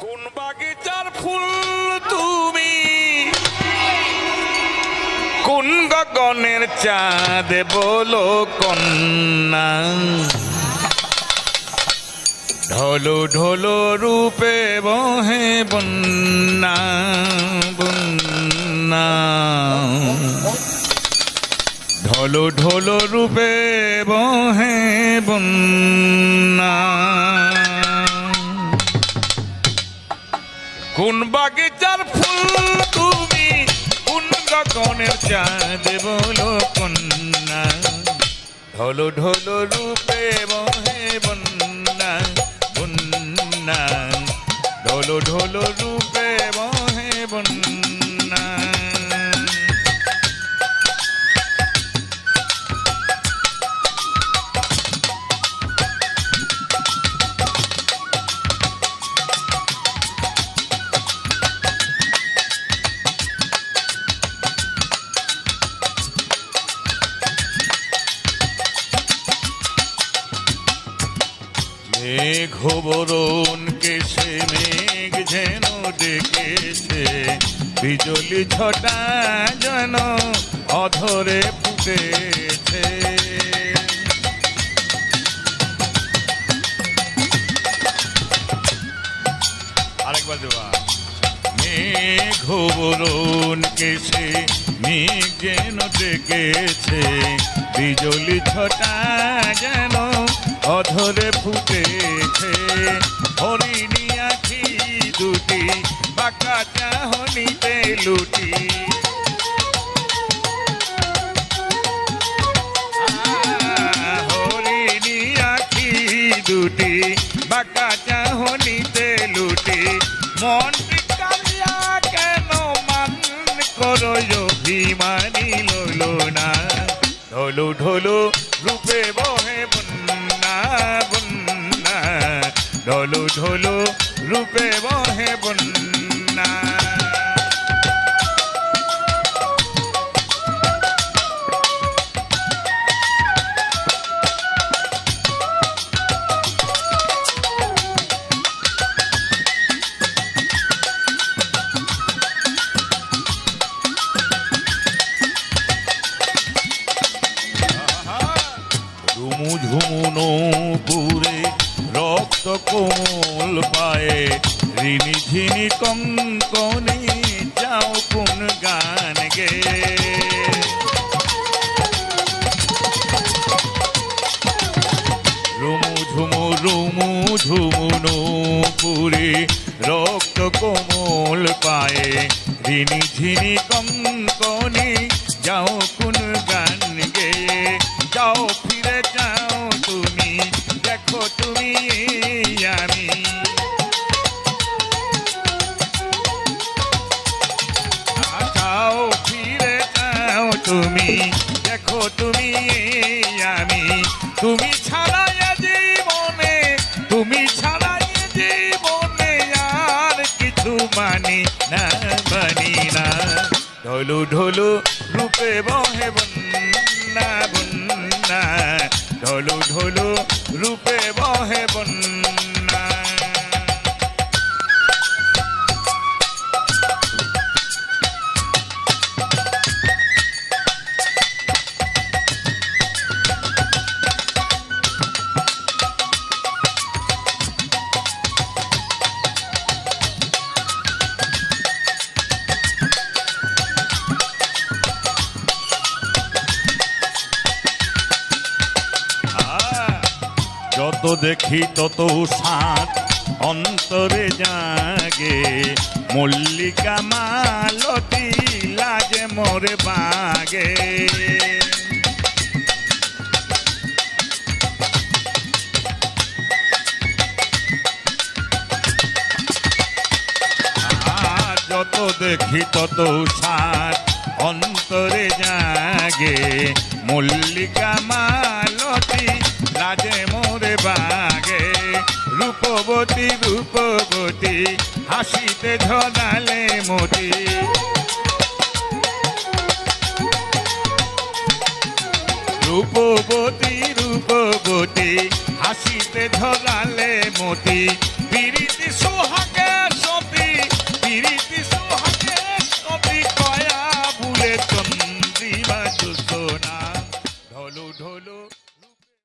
কোন বাগিচার ফুল তুমি, কোন গগনের চাঁদ বলো কন্যা, ঢলো ঢলো রূপে বহে বন্যা বন্যা, ঢলো ঢলো রূপে বহে বন্যা। কোন বাগিচার ফুল তুমি, কোন গগনের চাঁদ বলো কন্যা, ঢলো ঢলো রূপে বহে বন্যা বন্যা, ঢলো ঢলো রূপে বহে বন্যা। মেঘ বরণ কেশে মেঘ যেন ডেকেছে, বিজলি ছটা যেন অধরে ফুটেছে। আরেকবার দেওয়া। মেঘ বরণ কেশে মেঘ যেন ডেকেছে, বিজলি ছটা যেন অধরে ফুটেছে। হরিণী আখি দুটি বাঁকা চাহনিতে লুটি, হরিণী আখি দুটি বাঁকা চাহনিতে লুটি। মনটি কালিয়া কেন মান করো অভিমানী লইল না, ঢলো ঢলো রূপে বহে বন্যা বন্যা, ঢলো ঢলো রূপে বহে বন্যা। ঝুমু ঝুমু নূপুরে রক্ত কোমল পায়ে, ঋণী ঝিনি কঙ্কনে যাও কোন গান গে। রুমু ঝুমু নূপুরে রক্ত কোমল পায়ে, ঋণী ঝিনি কঙ্কনে যাও কোন গান গে। যাও ফিরে যাও তুমি, দেখো তুমি আমি, যাও ফিরে যাও তুমি, দেখো তুমি আমি। তুমি ছাড়া জীবনে, তুমি ছাড়া জীবনে আর কিছু মানি না মানি না, ঢলো ঢলো রূপে বহে বন্যা বন্যা, ঢলো ঢলো রূপে বহে বন্যা। যত দেখি তত সাত অন্তরে জাগে, মল্লিকা মালতী লাজে মোরে বাগে। যত দেখি তত সাত অন্তরে জাগে, মল্লিকা মালতী লাজে মোরে বাগে। রূপবতী রূপবতী হাসিতে ঝরালে মতি, রূপবতী রূপবতী হাসিতে ঝরালে মতি। পিরিতি